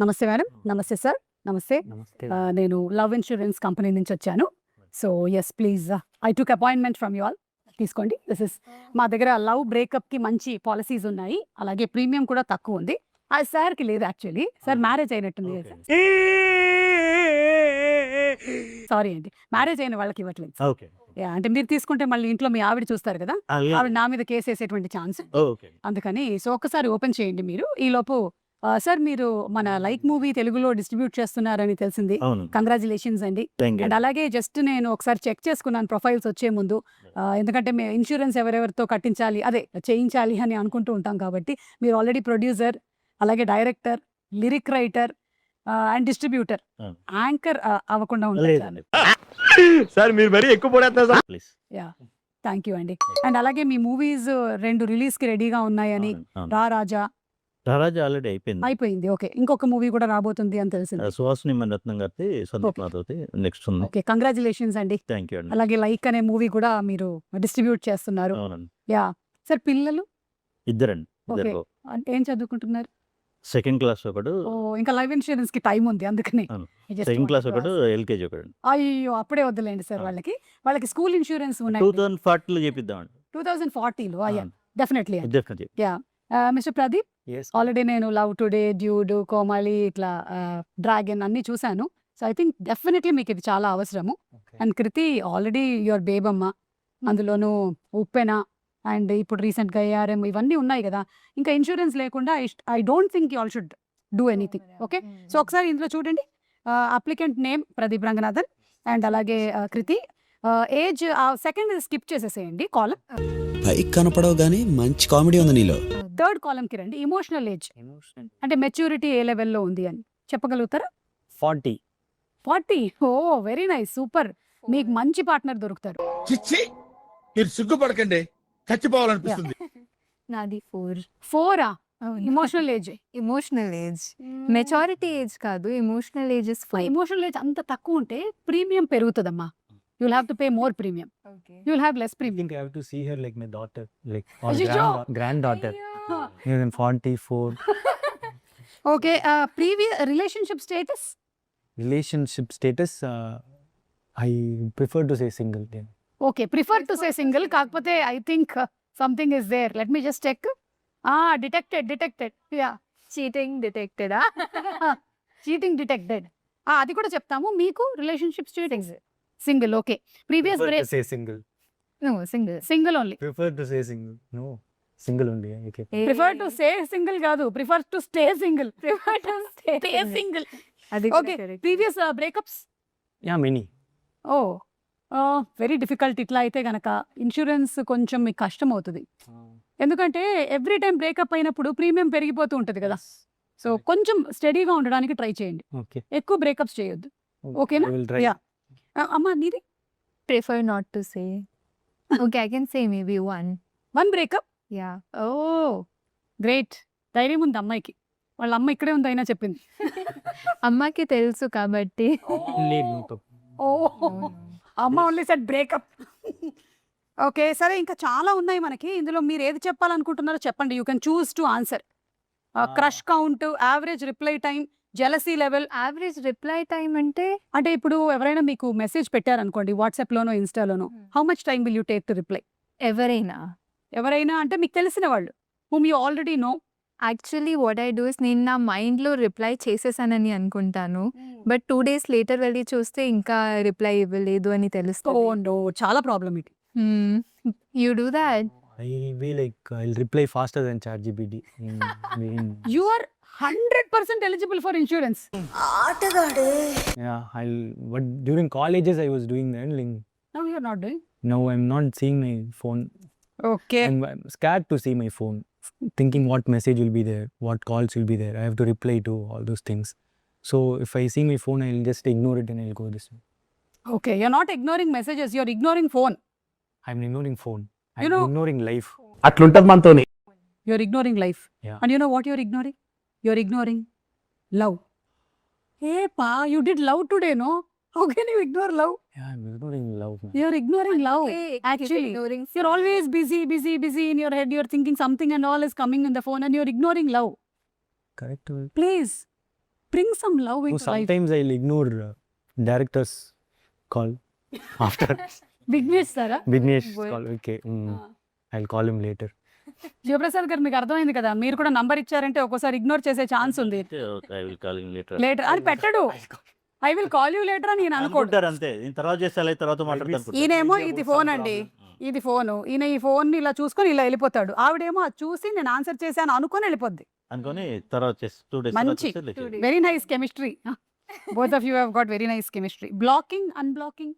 నమస్తే మేడం. నమస్తే సార్. నమస్తే. నమస్తే. నేను లవ్ ఇన్సూరెన్స్ కంపెనీ నుంచి వచ్చాను. So yes please I took appointment from you all. తీసుకోండి. దిస్ ఇస్ మా దగ్గర లవ్ బ్రేకప్‌కి మంచి పాలిసీస్ ఉన్నాయి. అలాగే ప్రీమియం కూడా తక్కువ ఉంది. సార్‌కి లేదు యాక్చువల్లీ. సార్ మ్యారేజ్ అయినట్టుంది కదా సార్. సారీ అండి. మ్యారేజ్ అయిన వాళ్ళకి ఇవ్వట్లేదు. ఓకే. యాహ్! అంటే మీరు తీసుకుంటే మళ్ళీ ఇంట్లో మీ ఆవిడ చూస్తారు కదా! ఆవిడ నా మీద కేసేసేటువంటి ఛాన్స్. ఓకే. అందుకని సో ఒక్కసారి ఓపెన్ చేయండి మీరు. ఈలోపు సార్ మీరు మన లైక్ మూవీ తెలుగులో డిస్ట్రిబ్యూట్ చేస్తున్నారని తెలిసింది. అవును. కంగ్రాచ్యులేషన్స్ అండి. Thank you. అండ్ అలాగే జస్ట్ నేను ఒకసారి చెక్ చేసుకున్నాను ప్రొఫైల్స్ వచ్చే ముందు. ఎందుకంటే మేము ఇన్సూరెన్స్ ఎవరెవరితో కట్టించాలి అదే చేయించాలి అని అనుకుంటూ ఉంటాం కాబట్టి మీరు ఆల్రెడీ ప్రొడ్యూసర్, అలాగే director, lyric writer and distributor, అవును. యాంకర్ అవ్వకుండా ఉంటారు. లేదండి. సార్ మీరు మరీ ఎక్కువ పడేస్తున్నారు sir. Please. Yeah! Thank you అండి. అండ్ అలాగే మీ మూవీస్ 2 రిలీజ్‌కి రెడీగా ఉన్నాయని. అవును. అవును. రా రాజా రారాజు ఆల్రెడీ అయిపోయింది. అయిపోయింది. ఓకే. ఇంకొక మూవీ కూడా రాబోతుంది అని తెలిసింది. సుహాసిని మణిరత్నం గారిది సందీప్ మాధవ్‌ది నెక్స్ట్ ఉంది. ఓకే. కంగ్రాచ్యులేషన్స్ అండి. థ్యాంక్ యూ అండి. అలాగే లైక్ అనే మూవీ కూడా మీరు డిస్ట్రిబ్యూట్ చేస్తున్నారు. అవునండి. యాహ్! సార్ పిల్లలు ఇద్దరండి. ఓకే. ఇద్దరు. అంటే ఏం చదువుకుంటున్నారు? సెకండ్ క్లాస్ ఒకడు, ఓహ్! ఇంకా లైఫ్ ఇన్స్యూరెన్స్‌కి టైం ఉంది అందుకని. అవును. I just second want class to ఒకడు, ask. ఎల్‌కేజీ ఒకడు. అయ్యో! అప్పుడే వద్దులేండి సార్ ఆ. వాళ్ళకి. వాళ్ళకి స్కూల్ ఇన్స్యూరెన్స్ ఉన్నాయి. 2040లో చేపిద్దామండి. 2040లో యాహ్! అవును. Definitely. Definitely. Yeah! Mister Pradeep yes. Already నేను లవ్ టుడే, డ్యూడ్, కోమాలి ఇట్లా డ్రాగన్ అన్నీ చూసాను. సో ఐ థింక్ డెఫినెట్లీ మీకు ఇది చాలా అవసరము. Okay. And Kriti already your Bebamma. అందులోనూ ఉప్పెన అండ్ ఇప్పుడు రీసెంట్‌గా ఏఆర్ఎం ఇవన్నీ ఉన్నాయి కదా! ఇంకా ఇన్సూరెన్స్ లేకుండా I don't think you all should do anything. Okay. So ఒకసారి ఇందులో చూడండి. Applicant name Pradeep Ranganathan and అలాగే కృతి. ఏజ్ సెకండ్ స్కిప్ చేసేసేయండి కాలమ్. పైకి కనపడవు గానీ మంచి కామెడీ ఉంది నీలో. థర్డ్ కాలమ్‌కి రండి. ఎమోషనల్ ఏజ్ అంటే మెచ్యూరిటీ ఏ లెవెల్‌లో ఉంది అని చెప్పగలుగుతారా? 40. 40 ఓహ్! Very nice. సూపర్. మీకు మంచి పార్ట్నర్ దొరుకుతారు. చిచ్చి మీరు సిగ్గుపడకండి, చచ్చిపోవాలనిపిస్తుంది. నాది 4. 4 emotional age. Emotional age. Maturity age కాదు, emotional age is 4. Emotional age అంత తక్కువ ఉంటే ప్రీమియం పెరుగుతదమ్మా. You will have to pay more premium. You will have less I premium. think I have to see her like my daughter, like or Ajijjo! granddaughter. Even 44. Okay. Previous relationship status? Relationship status, I prefer to say single. Yeah. Okay. Prefer to say single. కాకపోతే I think something is there. Let me just check. Detected. Yeah! Cheating డిటెక్టెడా? Cheating detected. అది కూడా చెప్తాము. మీకు relationship status single. Okay. Previous Prefer to say single. No single. Single only. Prefer to say single. No, single only. Yeah, okay. Prefer to say single కాదు. Prefer to stay single. Prefer to stay stay single. అది okay. Previous breakups? Yeah, many. Oh! Very difficult. ఇట్లా అయితే గనక insurance కొంచెం మీకు కష్టం అవుతది. ఎందుకంటే ఎవ్రీ టైమ్ బ్రేకప్ అయినప్పుడు ప్రీమియం పెరిగిపోతూ ఉంటది కదా! సో కొంచెం స్టడీగా ఉండడానికి ట్రై చేయండి. Okay. ఎక్కువ బ్రేకప్స్ చేయొద్దు. ఓకేనా? I will try. Yeah. అమ్మ నీది? Prefer not to say. Okay, I can say maybe 1. 1 breakup? Yeah. Oh! Great. ధైర్యం ఉంది అమ్మాయికి. వాళ్ళ అమ్మ ఇక్కడే ఉంది అయినా చెప్పింది. అమ్మకి తెలుసు కాబట్టి. Need no to. ఓహ్! అమ్మ ఓన్లీ సెడ్ బ్రేకప్. ఓకే. సరే ఇంకా చాలా ఉన్నాయి మనకి. ఇందులో మీరు ఏది చెప్పాలనుకుంటున్నారో చెప్పండి. You can choose to answer. Crush count, average reply time, jealousy level. Average reply time అంటే అంటే ఇప్పుడు ఎవరైనా మీకు మెసేజ్ పెట్టారనుకోండి వాట్సాప్‌లోనో, ఇన్‌స్టాలోనో. How much time will you take to reply? ఎవరైనా. ఎవరైనా అంటే మీకు తెలిసిన వాళ్ళు. Whom you already know. Actually what I do is నేను నా మైండ్‌లో రిప్లై చేసేసానని అనుకుంటాను. బట్ 2 డేస్ లేటర్ వెళ్ళి చూస్తే ఇంకా రిప్లై ఇవ్వలేదు అని తెలుస్తది. ఓహ్! నో. చాలా ప్రాబ్లమ్ ఇది. You do thought? I'll be like, I'll reply faster than ChatGPT. You are 100% eligible for insurance. Yeah, but during colleges I was doing that. Like, now you are not doing. now I'm not seeing my phone. Okay. I'm scared to see my phone, thinking what message will be there, what calls will be there. I have to reply to all those things. So if I see my phone, I'll just ignore it and I'll go this way. Okay. You are not ignoring messages. You are ignoring phone. I'm ignoring phone. You I'm know- ignoring life. అట్లుంటది మనతోని. You are ignoring life. Yeah. And you know what you are ignoring? You are ignoring love. You did love today no? How can you ignore love? Yeah, I'm ignoring love, man. You are ignoring love. Actually, you're always busy in your head. You're thinking something and all is coming in the phone and you're ignoring love. Correct. Please bring some love No, into life. sometimes I'll ignore director's call after Vignesh sara. Vignesh Boy. call. Okay, I'll call him later. Shivaprasad garu మీకు అర్థమైంది కదా, మీరు కూడా number ఇచ్చారంటే ఒక్కోసారి ignore చేసే chance ఉంది. I will call later later అని పెట్టడు. I will call you later అని ఈయన అనుకోడు. అనుకుంటారు అంతే. నేను తర్వాత చేస్తా, తర్వాత మాట్లాడతాను. ఈయనేమో ఇది ఫోన్ అండి, ఇది ఫోను, ఈయన ఈ ఫోన్ ఇలా చూసుకొని ఇలా వెళ్ళిపోతాడు. ఆవిడేమో అది చూసి నేను ఆన్సర్ చేశాను అనుకొని వెళ్ళిపోద్ది. అనుకొని తర్వాత చేసి 2 days మంచి. Very nice chemistry. Both of you have got very nice chemistry. Blocking, unblocking.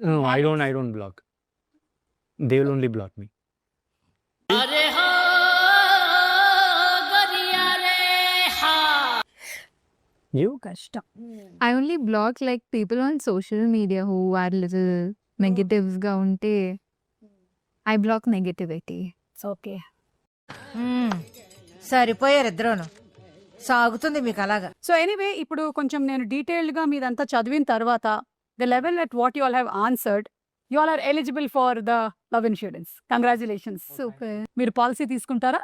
No, I don't block. They will only block me. You? కష్టం. I only block like people on social media who are little negatives గా ఉంటే I block negativity. Okay. సరిపోయారు ఇద్దరును. సాగుతుంది మీకు అలాగా. So anyway ఇప్పుడు కొంచెం నేను డీటెయిల్డ్గా మీదంతా చదివిన తర్వాత the level at what you all have answered, you all are eligible for the love insurance. Congratulations. Super. మీరు పాలసీ తీసుకుంటారా?